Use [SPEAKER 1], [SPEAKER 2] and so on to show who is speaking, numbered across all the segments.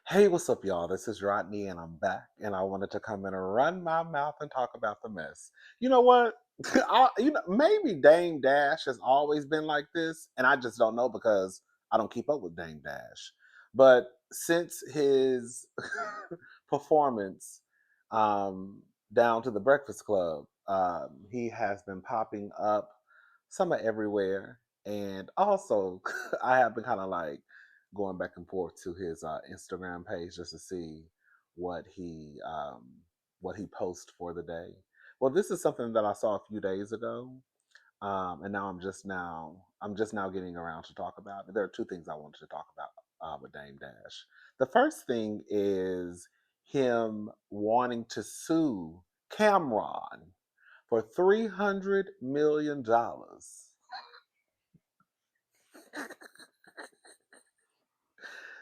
[SPEAKER 1] Hey, what's up, y'all? This is Rodney, and I'm back. And I wanted to come in and run my mouth and talk about the mess. You know what? Maybe Dame Dash has always been like this, and I just don't know because I don't keep up with Dame Dash. But since his performance down to the Breakfast Club, he has been popping up somewhere everywhere, and also I have been kind of like going back and forth to his Instagram page just to see what he um, what he posts for the day. Well, this is something that I saw a few days ago, and now I'm just now getting around to talk about it. There are two things I wanted to talk about with Dame Dash. The first thing is him wanting to sue Cameron for $300 million.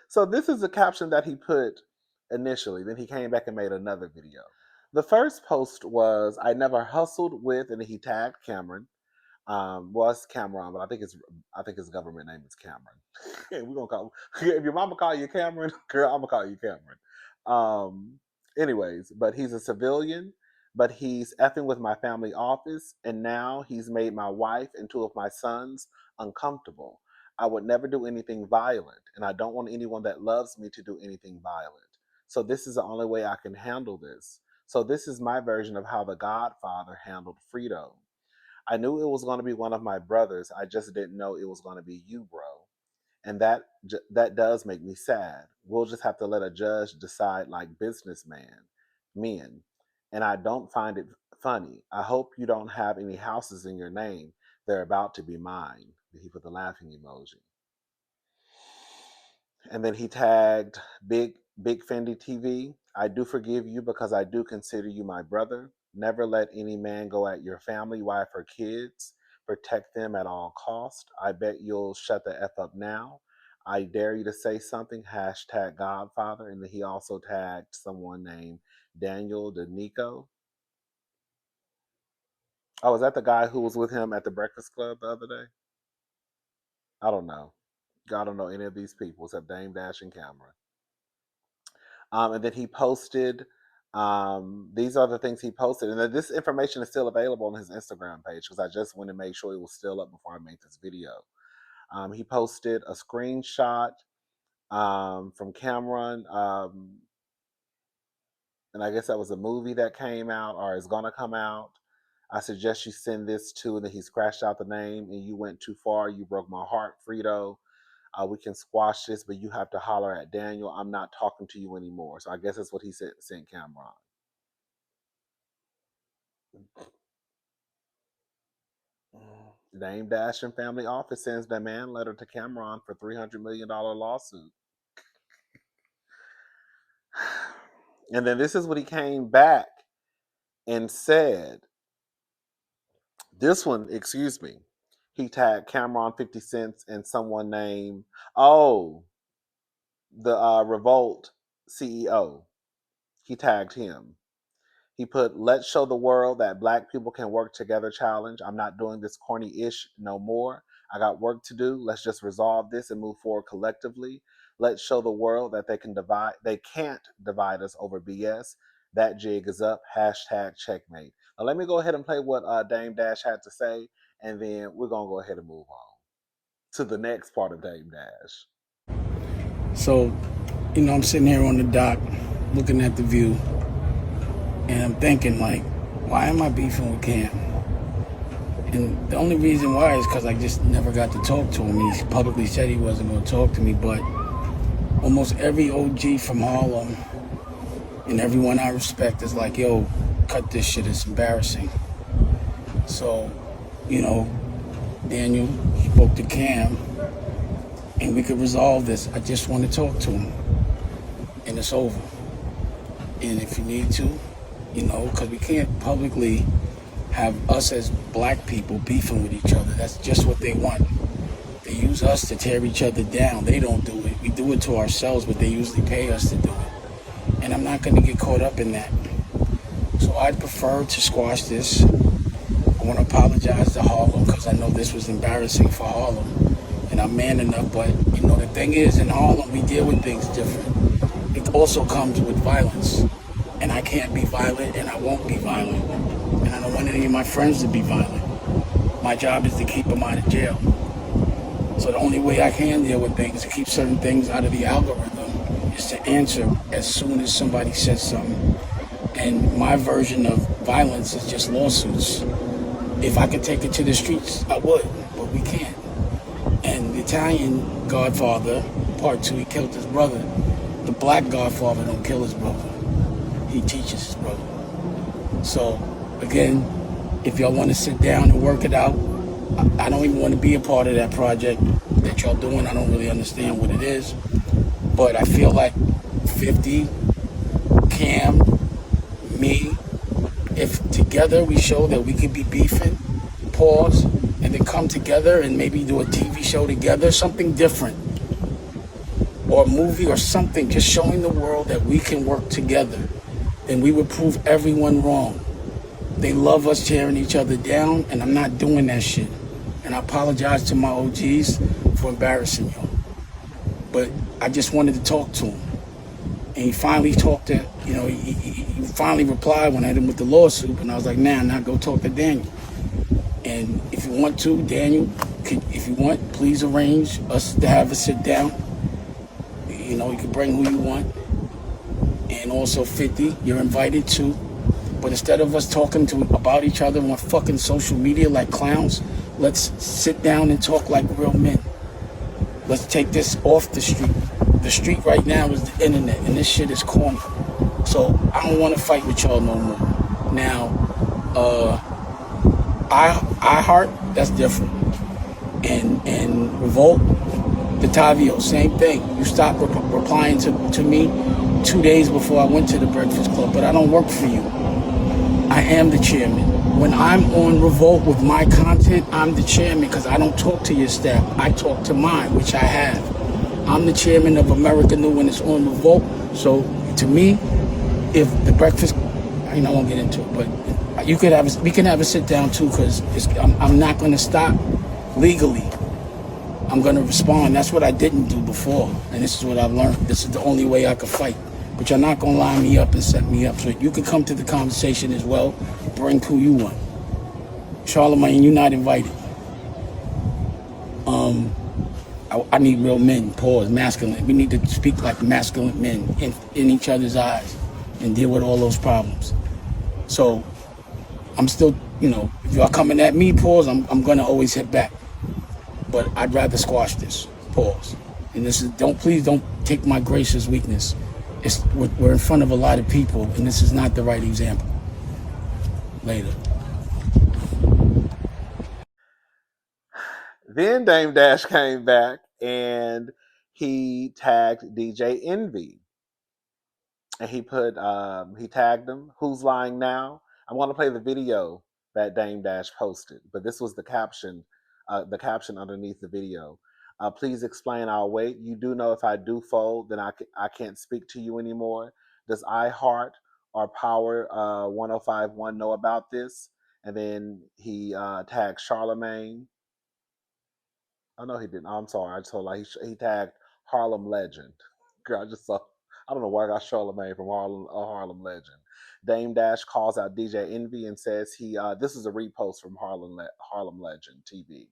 [SPEAKER 1] So this is the caption that he put initially. Then he came back and made another video. The first post was, "I never hustled with," and he tagged Cameron. Well, it's Cameron, but I think his government name is Cameron. We're gonna call if your mama call you Cameron, girl, I'm gonna call you Cameron. Um, anyways, but he's a civilian, but he's effing with my family office, and now he's made my wife and two of my sons uncomfortable. I would never do anything violent, and I don't want anyone that loves me to do anything violent. So this is the only way I can handle this. So this is my version of how the Godfather handled Frito. I knew it was going to be one of my brothers. I just didn't know it was going to be you, bro. And that does make me sad. We'll just have to let a judge decide like businessman men. And I don't find it funny. I hope you don't have any houses in your name. They're about to be mine. He put the laughing emoji. And then he tagged Big Fendi TV. I do forgive you because I do consider you my brother. Never let any man go at your family, wife, or kids. Protect them at all cost. I bet you'll shut the F up now. I dare you to say something. Hashtag Godfather. And then he also tagged someone named Daniel DeNico. Oh, was that the guy who was with him at the Breakfast Club the other day? I don't know. I don't know any of these people except Dame Dash and Cameron. And then he posted, these are the things he posted. And then this information is still available on his Instagram page because I just went and made sure it was still up before I made this video. He posted a screenshot from Cameron. And I guess that was a movie that came out or is going to come out. I suggest you send this to, and then he scratched out the name. And you went too far. You broke my heart, Frito. We can squash this, but you have to holler at Daniel. I'm not talking to you anymore. So I guess that's what he sent Cameron. Dame Dash and Family Office sends demand letter to Cameron for $300 million lawsuit. And then this is what he came back and said. This one, excuse me, he tagged Cameron 50 Cents and someone named, the Revolt CEO. He tagged him. He put, "Let's show the world that black people can work together challenge. I'm not doing this corny ish no more. I got work to do. Let's just resolve this and move forward collectively. Let's show the world that they can't divide us over BS. That jig is up. Hashtag checkmate." Now, let me go ahead and play what Dame Dash had to say, and then we're gonna go ahead and move on to the next part of Dame Dash.
[SPEAKER 2] So, I'm sitting here on the dock looking at the view, and I'm thinking, like, why am I beefing with Cam? And the only reason why is because I just never got to talk to him. He publicly said he wasn't going to talk to me, but almost every OG from Harlem and everyone I respect is like, yo, cut this shit, it's embarrassing. So, Daniel spoke to Cam, and we could resolve this. I just want to talk to him, and it's over. And if you need to, because we can't publicly have us as black people beefing with each other. That's just what they want. They use us to tear each other down. They don't do it. We do it to ourselves, but they usually pay us to do it. And I'm not going to get caught up in that. So I'd prefer to squash this. I want to apologize to Harlem because I know this was embarrassing for Harlem. And I'm man enough, but the thing is, in Harlem, we deal with things different. it also comes with violence. And I can't be violent, and I won't be violent. And I don't want any of my friends to be violent. My job is to keep them out of jail. So the only way I can deal with things, to keep certain things out of the algorithm, is to answer as soon as somebody says something. And my version of violence is just lawsuits. If I could take it to the streets, I would, but we can't. And the Italian Godfather, part 2, he killed his brother. The black Godfather don't kill his brother. He teaches his brother. So, again, if y'all want to sit down and work it out, I don't even want to be a part of that project that y'all doing. I don't really understand what it is. But I feel like 50, Cam, me, if together we show that we could be beefing, pause, and then come together and maybe do a TV show together, something different, or a movie or something, just showing the world that we can work together, then we would prove everyone wrong. They love us tearing each other down, and I'm not doing that shit. And I apologize to my OGs for embarrassing y'all. But I just wanted to talk to him. And he finally talked to, he finally replied when I hit him with the lawsuit, and I was like, nah, now go talk to Daniel. And if you want to, Daniel, if you want, please arrange us to have a sit down. You can bring who you want. And also 50, you're invited too. But instead of us talking about each other on fucking social media like clowns, let's sit down and talk like real men. Let's take this off the street. The street right now is the internet, and this shit is corny. So I don't want to fight with y'all no more. Now, I heart, that's different. And Revolt, the Tavio, same thing. You stopped replying to me 2 days before I went to the Breakfast Club, but I don't work for you. I am the chairman. When I'm on Revolt with my content, I'm the chairman because I don't talk to your staff. I talk to mine, which I have. I'm the chairman of America New when it's on Revolt. So to me, if the Breakfast, I won't get into it, but we can have a sit down too, because I'm not going to stop legally. I'm going to respond. That's what I didn't do before, and this is what I've learned. This is the only way I could fight. But you're not going to line me up and set me up. So you can come to the conversation as well. Bring who you want. Charlamagne, you're not invited. I need real men, pause, masculine. We need to speak like masculine men in each other's eyes and deal with all those problems. So I'm still, if y'all coming at me, pause, I'm going to always hit back. But I'd rather squash this, pause. And this is, please don't take my grace as weakness. We're in front of a lot of people, and this is not the right example. Later.
[SPEAKER 1] Then Dame Dash came back and he tagged DJ ENJY. And he tagged him, "Who's lying now?" I'm going to play the video that Dame Dash posted, but this was the caption underneath the video. "Please explain, I'll wait. You do know if I do fold, then I can't speak to you anymore. Does iHeart or Power 1051 know about this?" And then he tagged Charlamagne. Oh no, he didn't. I'm sorry. I told he tagged Harlem Legend. Girl, I don't know where I got Charlamagne from Harlem Legend. Dame Dash calls out DJ ENJY and says this is a repost from Harlem Legend TV.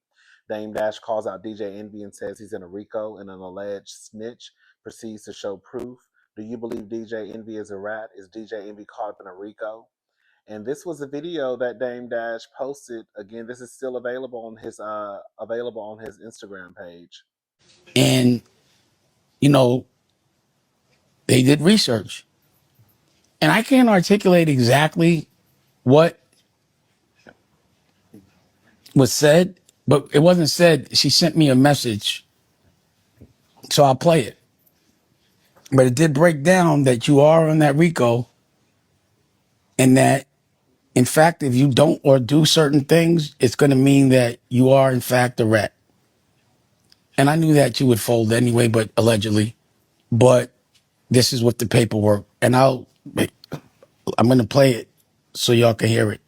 [SPEAKER 1] Dame Dash calls out DJ ENJY and says he's in a RICO and an alleged snitch. Proceeds to show proof. Do you believe DJ ENJY is a rat? Is DJ ENJY caught up in a RICO? And this was a video that Dame Dash posted. Again, this is still available on his Instagram page.
[SPEAKER 2] And they did research, and I can't articulate exactly what was said, but it wasn't said. She sent me a message, so I'll play it. But it did break down that you are on that RICO, and that, in fact, if you don't or do certain things, it's going to mean that you are, in fact, a rat. And I knew that you would fold anyway, but allegedly. But this is what the paperwork, and I'm going to play it so y'all can hear it.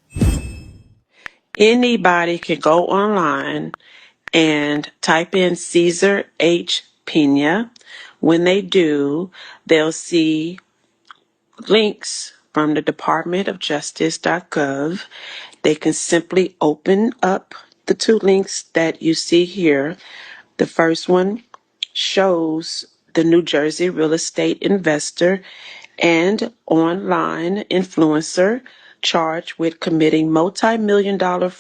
[SPEAKER 3] Anybody can go online and type in Cesar H. Pena, When they do, they'll see links from the Department of Justice.gov. They can simply open up the two links that you see here. The first one shows the New Jersey real estate investor and online influencer charged with committing multi-million-dollar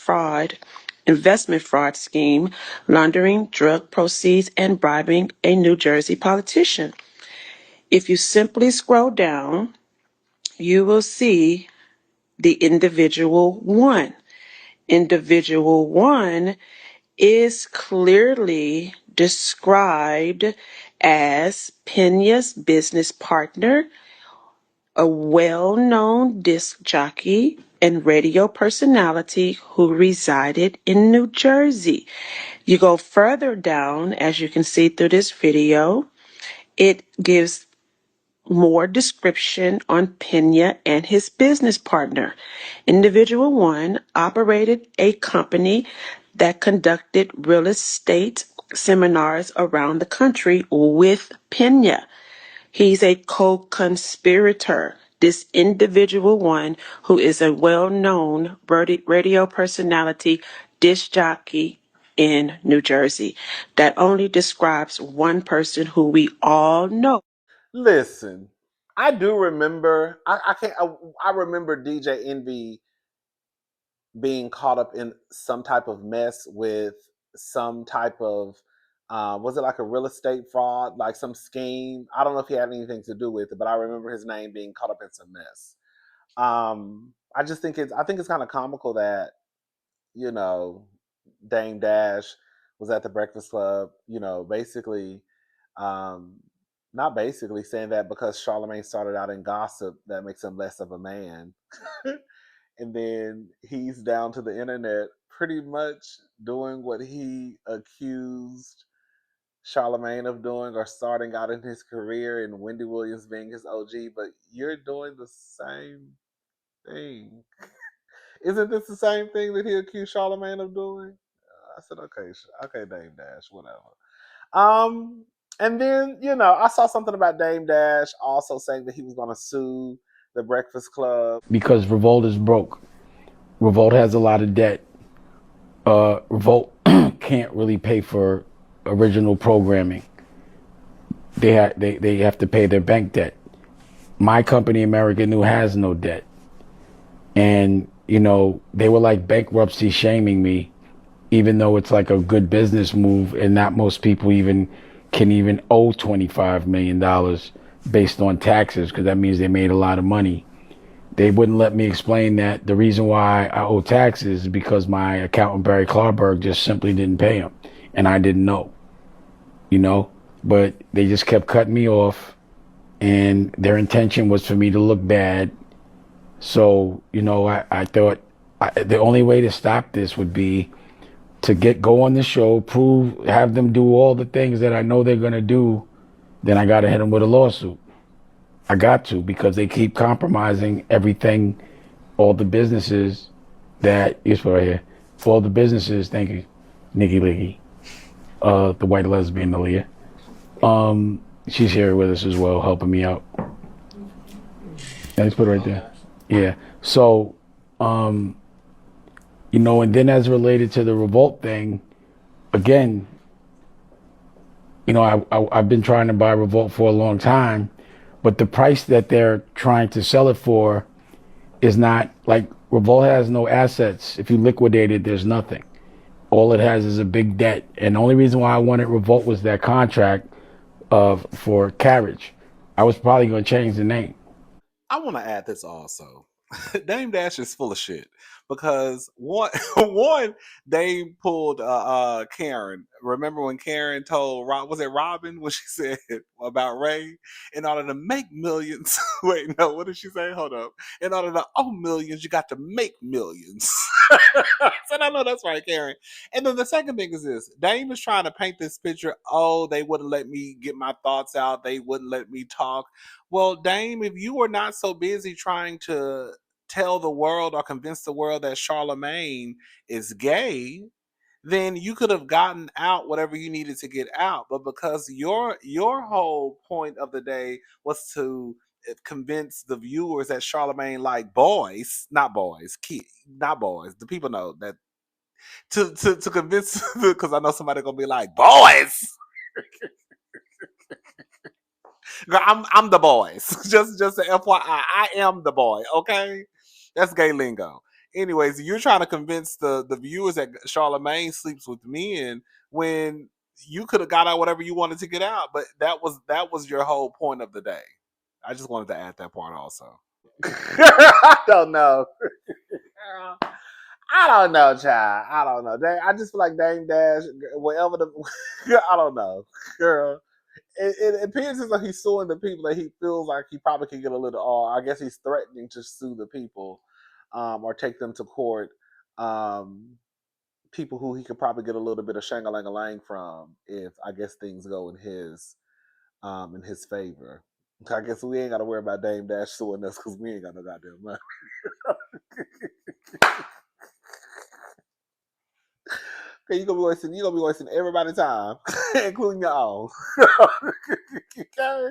[SPEAKER 3] investment fraud scheme, laundering drug proceeds, and bribing a New Jersey politician. If you simply scroll down, you will see the individual one. Individual one is clearly described as Pena's business partner, a well-known disc jockey and radio personality who resided in New Jersey. You go further down, as you can see through this video, it gives more description on Pena and his business partner. Individual one operated a company that conducted real estate seminars around the country with Pena. He's a co-conspirator. This individual one, who is a well-known radio personality, disc jockey in New Jersey. That only describes one person who we all know.
[SPEAKER 1] Listen, I do remember. I can't. I remember DJ Envy being caught up in some type of mess with some type of. Was it like a real estate fraud, like some scheme? I don't know if he had anything to do with it, but I remember his name being caught up in some mess. I just think it's. I think it's kind of comical that you know Dame Dash was at the Breakfast Club. Basically um, not basically saying that because Charlemagne started out in gossip that makes him less of a man. And then he's down to the internet pretty much doing what he accused Charlemagne of doing or starting out in his career and Wendy Williams being his OG, but you're doing the same thing. Isn't this the same thing that he accused Charlemagne of doing? I said, okay, okay, Dame Dash, whatever. Um, and then I saw something about Dame Dash also saying that he was going to sue the Breakfast Club.
[SPEAKER 2] Because Revolt is broke. Revolt has a lot of debt. Revolt can't really pay for original programming. They have to pay their bank debt. My company, American New, has no debt. And, they were like bankruptcy shaming me, even though it's like a good business move and not most people can even owe $25 million based on taxes, because that means they made a lot of money. They wouldn't let me explain that the reason why I owe taxes is because my accountant, Barry Clarberg, just simply didn't pay them. And I didn't know, but they just kept cutting me off, and their intention was for me to look bad. So, I thought the only way to stop this would be to go on the show, have them do all the things that I know they're going to do. Then I got to hit them with a lawsuit. I got to, because they keep compromising everything, all the businesses that is right here. All the businesses, thank you, Nikki Leggy, the white lesbian Aaliyah. She's here with us as well, helping me out. Let's put it right there. Yeah. So, and then as related to the Revolt thing, again, I've been trying to buy Revolt for a long time, but the price that they're trying to sell it for is not like Revolt has no assets. If you liquidate it, there's nothing. All it has is a big debt. And the only reason why I wanted Revolt was that contract for carriage. I was probably going to change the name.
[SPEAKER 1] I want to add this also. Dame Dash is full of shit because one Dame pulled Karen. Remember when Karen told was it Robin when she said about Ray, in order to make millions? Wait, no, what did she say? Hold up. In order to own millions, you got to make millions. So I know that's right, Karen. And then the second thing is this: Dame is trying to paint this picture. Oh, they wouldn't let me get my thoughts out. They wouldn't let me talk. Well, Dame, if you were not so busy trying to tell the world or convince the world that Charlemagne is gay, then you could have gotten out whatever you needed to get out. But because your whole point of the day was to convince the viewers that Charlemagne like boys, not boys, not boys. The people know that to convince because I know somebody gonna be like boys. Girl, I'm the boys. Just a FYI, I am the boy. Okay, that's gay lingo. Anyways, you're trying to convince the viewers that Charlemagne sleeps with men when you could have got out whatever you wanted to get out, but that was your whole point of the day. I just wanted to add that part also. I don't know. I don't know, child. I don't know. I just feel like Dame Dash, whatever the, I don't know, girl. It appears as though he's suing the people that he feels like he probably could get a little. I guess he's threatening to sue the people, or take them to court. Um, People who he could probably get a little bit of shang-a-lang-a-lang from if I guess things go in his favor. I guess we ain't got to worry about Dame Dash suing us because we ain't got no goddamn money. Okay, you gonna be wasting everybody's time, including your own. Okay.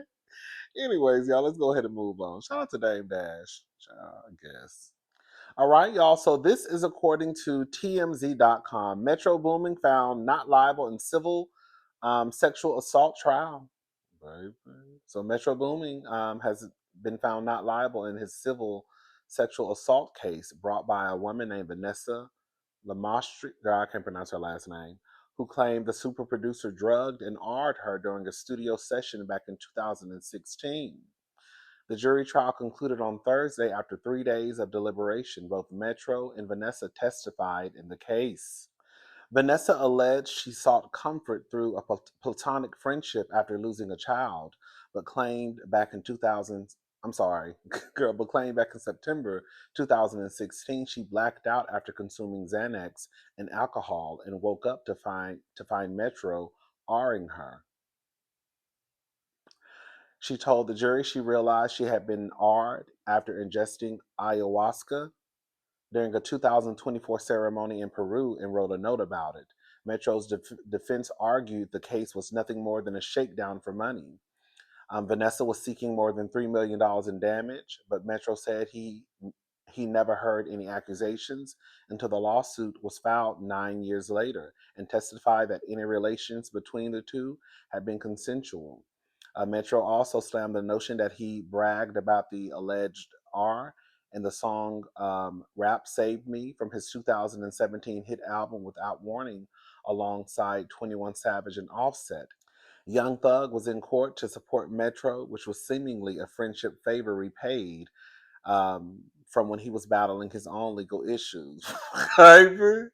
[SPEAKER 1] Anyways, y'all, let's go ahead and move on. Shout out to Dame Dash. I guess. All right, y'all. So this is according to TMZ.com. Metro Boomin found not liable in civil sexual assault trial. Baby. So Metro Boomin has been found not liable in his civil sexual assault case brought by a woman named Vanessa Lamastri, girl, I can't pronounce her last name, who claimed the super producer drugged and R''d her during a studio session back in 2016. The jury trial concluded on Thursday after 3 days of deliberation. Both Metro and Vanessa testified in the case. Vanessa alleged she sought comfort through a platonic friendship after losing a child, but claimed back in 2000, I'm sorry, girl, but claimed back in September 2016 she blacked out after consuming Xanax and alcohol and woke up to find Metro R-ing her. She told the jury she realized she had been R''d after ingesting ayahuasca during a 2024 ceremony in Peru and wrote a note about it. Metro's defense argued the case was nothing more than a shakedown for money. Vanessa was seeking more than $3 million in damage, but Metro said he never heard any accusations until the lawsuit was filed 9 years later and testified that any relations between the two had been consensual. Metro also slammed the notion that he bragged about the alleged R in the song Rap Saved Me from his 2017 hit album Without Warning alongside 21 Savage and Offset. Young Thug was in court to support Metro, which was seemingly a friendship favor repaid from when he was battling his own legal issues. Can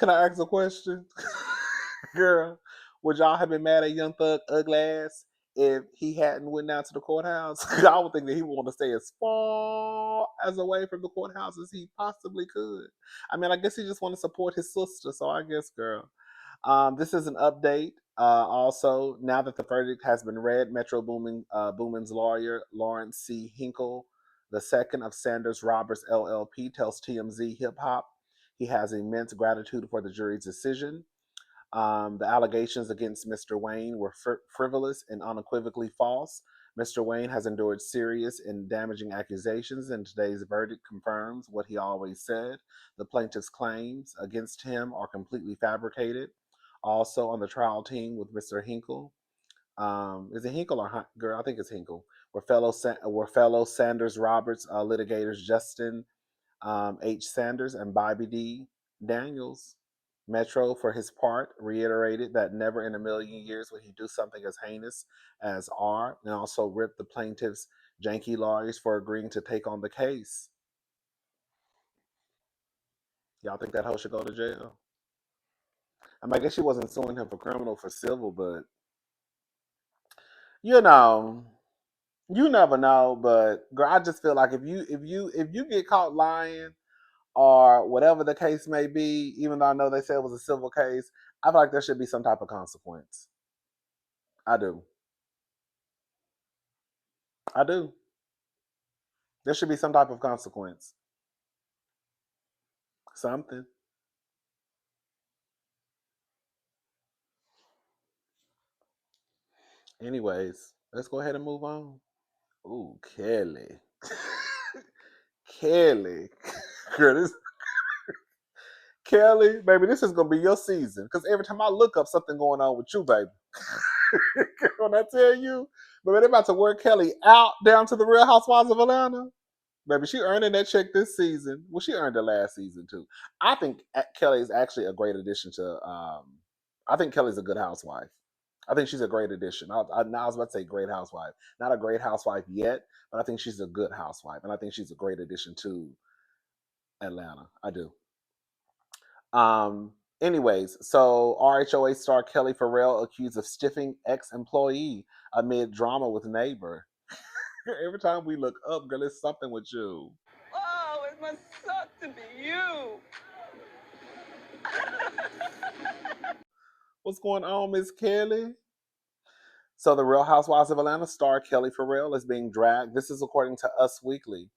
[SPEAKER 1] I ask a question? Girl, would y'all have been mad at Young Thug ugly ass if he hadn't went down to the courthouse? I would think that he would want to stay as far as away from the courthouse as he possibly could. I mean, I guess he just want to support his sister, so I guess, girl. This is an update. Also, now that the verdict has been read, Metro Boomin's lawyer, Lawrence C. Hinkle, the second of Sanders Roberts LLP, tells TMZ Hip Hop he has immense gratitude for the jury's decision. The allegations against Mr. Wayne were frivolous and unequivocally false. Mr. Wayne has endured serious and damaging accusations, and today's verdict confirms what he always said. The plaintiff's claims against him are completely fabricated. Also on the trial team with Mr. Hinkle, is it Hinkle or girl? I think it's Hinkle. Were fellow Sanders Roberts litigators Justin H. Sanders and Bobby D. Daniels. Metro, for his part, reiterated that never in a million years would he do something as heinous as R, and also ripped the plaintiff's janky lawyers for agreeing to take on the case. Y'all think that hoe should go to jail? I mean, I guess she wasn't suing him for criminal, for civil, but you know, you never know. But girl, I just feel like if you get caught lying or whatever the case may be, even though I know they said it was a civil case, I feel like there should be some type of consequence. I do. I do. There should be some type of consequence. Something. Anyways, let's go ahead and move on. Ooh, Kelly. Kelly. Girl, this Kelly, baby, this is gonna be your season. Cause every time I look up something going on with you, baby. When I tell you, but they're about to work Kelly out down to the Real Housewives of Atlanta. Baby, she earning that check this season. Well, she earned it last season too. I think Kelly is actually a great addition to. I think Kelly's a good housewife. I think she's a great addition. I was about to say great housewife, not a great housewife yet, but I think she's a good housewife, and I think she's a great addition to Atlanta. I do. Um. Anyways, so RHOA star Kelli Ferrell accused of stiffing ex-employee amid drama with neighbor. Every time we look up, girl, it's something with you.
[SPEAKER 4] Oh, it must suck to be you.
[SPEAKER 1] What's going on, Miss Kelly? So the Real Housewives of Atlanta star Kelli Ferrell is being dragged. This is according to Us Weekly.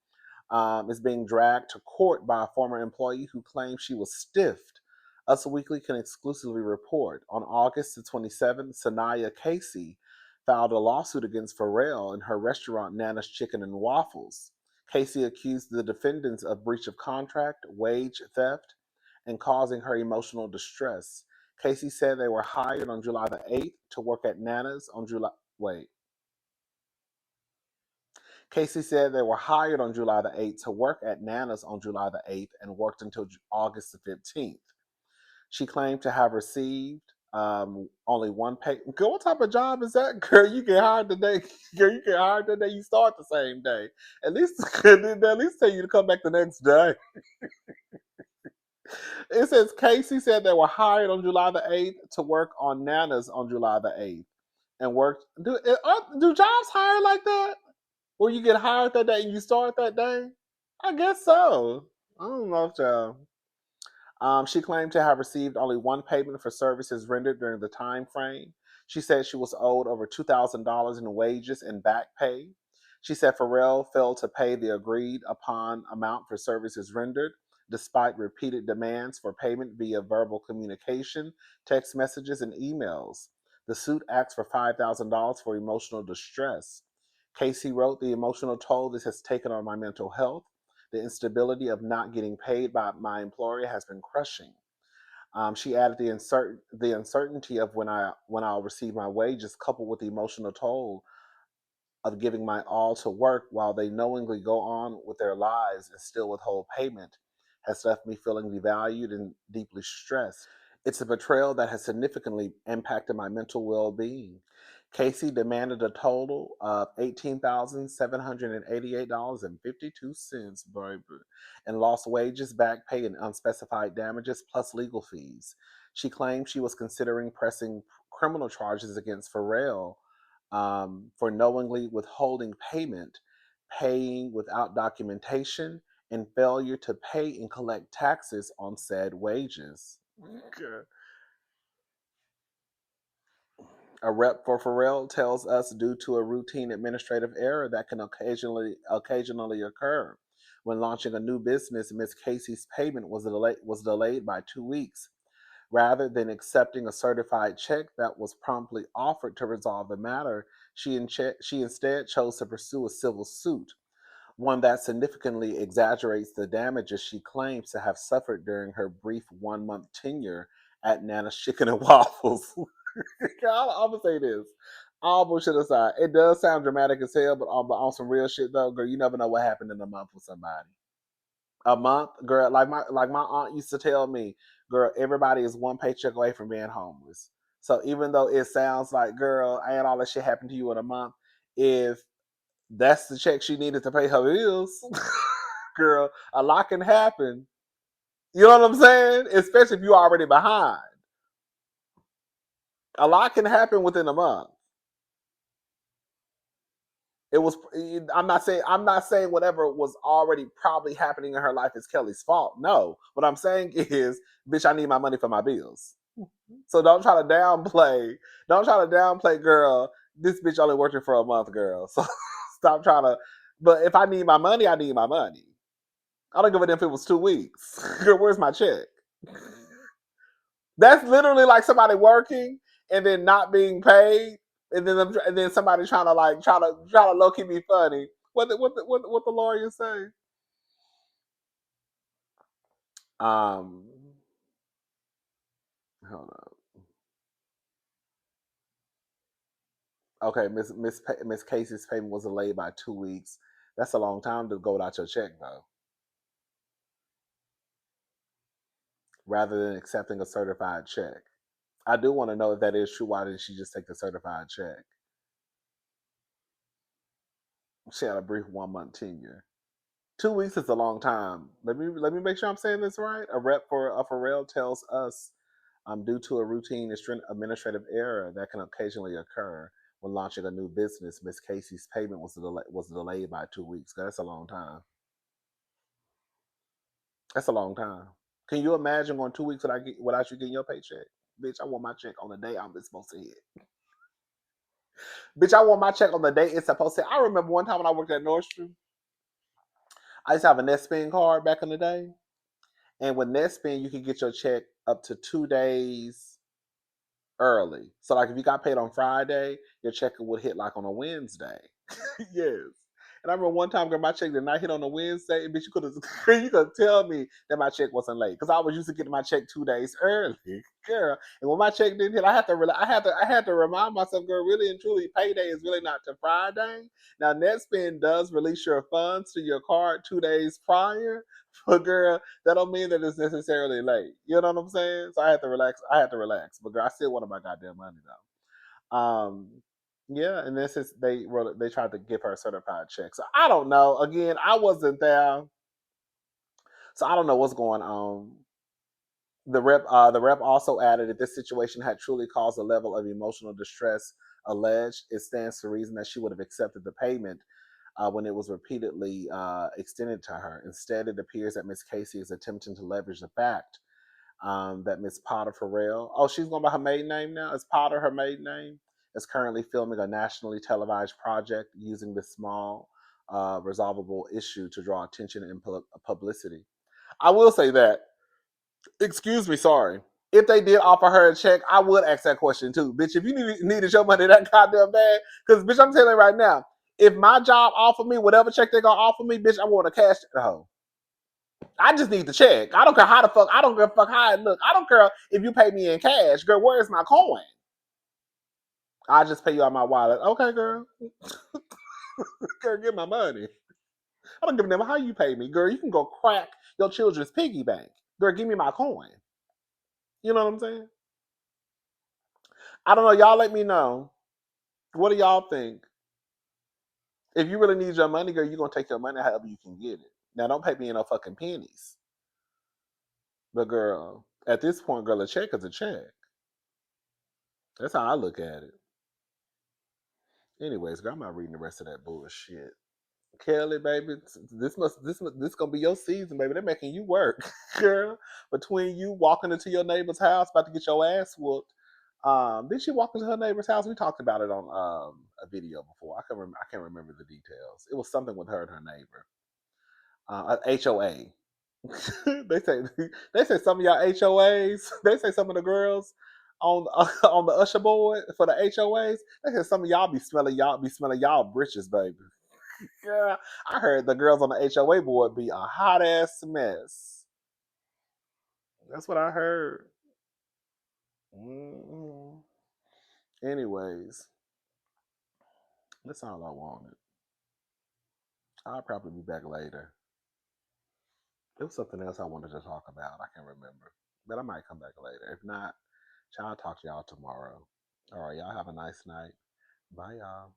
[SPEAKER 1] Is being dragged to court by a former employee who claims she was stiffed. Us Weekly can exclusively report on August the 27th, Sanaya Casey filed a lawsuit against Ferrell and her restaurant Nana's Chicken and Waffles. Casey accused the defendants of breach of contract, wage theft, and causing her emotional distress. Casey said they were hired on July the 8th to work at Nana's on July. Wait. Casey said they were hired on July the 8th to work at Nana's on July the 8th and worked until August the 15th. She claimed to have received only one pay. Girl, what type of job is that? Girl, you get hired the day. Girl, you get hired the day you start the same day. At least tell you to come back the next day. It says Casey said they were hired on July the 8th to work on Nana's on July the 8th and worked. Do jobs hire like that? Where you get hired that day and you start that day? I guess so. I don't know, child. She claimed to have received only one payment for services rendered during the time frame. She said she was owed over $2,000 in wages and back pay. She said Ferrell failed to pay the agreed upon amount for services rendered, despite repeated demands for payment via verbal communication, text messages, and emails. The suit asks for $5,000 for emotional distress. Casey wrote, "The emotional toll this has taken on my mental health. The instability of not getting paid by my employer has been crushing." She added the uncertainty of when I'll receive my wages, coupled with the emotional toll of giving my all to work while they knowingly go on with their lives and still withhold payment, has left me feeling devalued and deeply stressed. It's a betrayal that has significantly impacted my mental well-being. Casey demanded a total of $18,788.52, baby, and lost wages, back pay, and unspecified damages, plus legal fees. She claimed she was considering pressing criminal charges against Ferrell for knowingly withholding payment, paying without documentation, and failure to pay and collect taxes on said wages. Okay. A rep for Ferrell tells us due to a routine administrative error that can occasionally occur. When launching a new business, Miss Casey's payment was delayed by 2 weeks. Rather than accepting a certified check that was promptly offered to resolve the matter, she instead chose to pursue a civil suit, one that significantly exaggerates the damages she claims to have suffered during her brief 1 month tenure at Nana's Chicken and Waffles. I'm gonna say this. All bullshit aside, it does sound dramatic as hell, but on some real shit though, girl, you never know what happened in a month with somebody. A month, girl, like my aunt used to tell me, girl, everybody is one paycheck away from being homeless. So even though it sounds like, girl, ain't all that shit happened to you in a month, if that's the check she needed to pay her bills, girl, a lot can happen. You know what I'm saying? Especially if you're already behind. A lot can happen within a month. It was. I'm not saying whatever was already probably happening in her life is Kelly's fault. No, what I'm saying is, bitch, I need my money for my bills. So don't try to downplay. Don't try to downplay, girl. This bitch only working for a month, girl. So stop trying to. But if I need my money, I need my money. I don't give a damn if it was 2 weeks. Girl, where's my check? That's literally like somebody working and then not being paid and then somebody trying to low key be funny. What the lawyer say? Um, hold on. Okay, Miss Casey's payment was delayed by 2 weeks. That's a long time to go without your check, though. Rather than accepting a certified check, I do want to know if that is true. Why didn't she just take the certified check? She had a brief 1 month tenure. 2 weeks is a long time. Let me make sure I'm saying this right. A rep for Ferrell tells us, due to a routine administrative error that can occasionally occur when launching a new business, Miss Casey's payment was delayed by 2 weeks. That's a long time. That's a long time. Can you imagine going 2 weeks without you getting your paycheck? Bitch, I want my check on the day I'm supposed to hit. Bitch, I want my check on the day it's supposed to. I remember one time when I worked at Nordstrom, I used to have a NetSpend card back in the day. And with NetSpend, you could get your check up to 2 days early. So like if you got paid on Friday, your check would hit like on a Wednesday. Yes. And I remember one time, girl, my check did not hit on a Wednesday. Bitch, you could tell me that my check wasn't late because I was used to getting my check 2 days early, girl. And when my check didn't hit, I had to remind myself, girl, really and truly, payday is really not to Friday. Now, NetSpend does release your funds to your card 2 days prior, but girl, that don't mean that it's necessarily late. You know what I'm saying? So I had to relax. But girl, I still wanted my goddamn money though. Yeah, and this is they tried to give her a certified check. So I don't know. Again, I wasn't there, so I don't know what's going on. The rep also added that this situation had truly caused a level of emotional distress alleged. It stands to reason that she would have accepted the payment when it was repeatedly extended to her. Instead, it appears that Miss Casey is attempting to leverage the fact that Miss Potter Ferrell, she's going by her maiden name now. Is Potter her maiden name? Is currently filming a nationally televised project using this small, resolvable issue to draw attention and publicity. I will say that. Excuse me, sorry. If they did offer her a check, I would ask that question too, bitch. If you needed your money that goddamn bad, because bitch, I'm telling you right now, if my job offered me whatever check they're gonna offer me, bitch, I want to cash it. Oh, I just need the check. I don't care how the fuck. I don't give a fuck how it look. I don't care if you pay me in cash, girl. Where is my coin? I just pay you out my wallet. Okay, girl. Girl, get my money. I don't give a damn how you pay me, girl. You can go crack your children's piggy bank, girl. Give me my coin. You know what I'm saying? I don't know. Y'all let me know. What do y'all think? If you really need your money, girl, you're gonna take your money however you can get it. Now, don't pay me in no fucking pennies. But girl, at this point, girl, a check is a check. That's how I look at it. Anyways, girl, I'm not reading the rest of that bullshit. Kelly, baby, this gonna be your season, baby. They're making you work, girl. Between you walking into your neighbor's house, about to get your ass whooped. Did she walk into her neighbor's house? We talked about it on a video before. I can't remember the details. It was something with her and her neighbor. HOA. They say some of y'all HOAs. They say some of the girls on on the usher board for the HOAs. They say some of y'all be smelling y'all britches, baby. Yeah, I heard the girls on the HOA board be a hot ass mess. That's what I heard. Mm-hmm. Anyways, that's all I wanted. I'll probably be back later. There was something else I wanted to talk about. I can't remember, but I might come back later. If not, I'll talk to y'all tomorrow. All right, y'all have a nice night. Bye, y'all.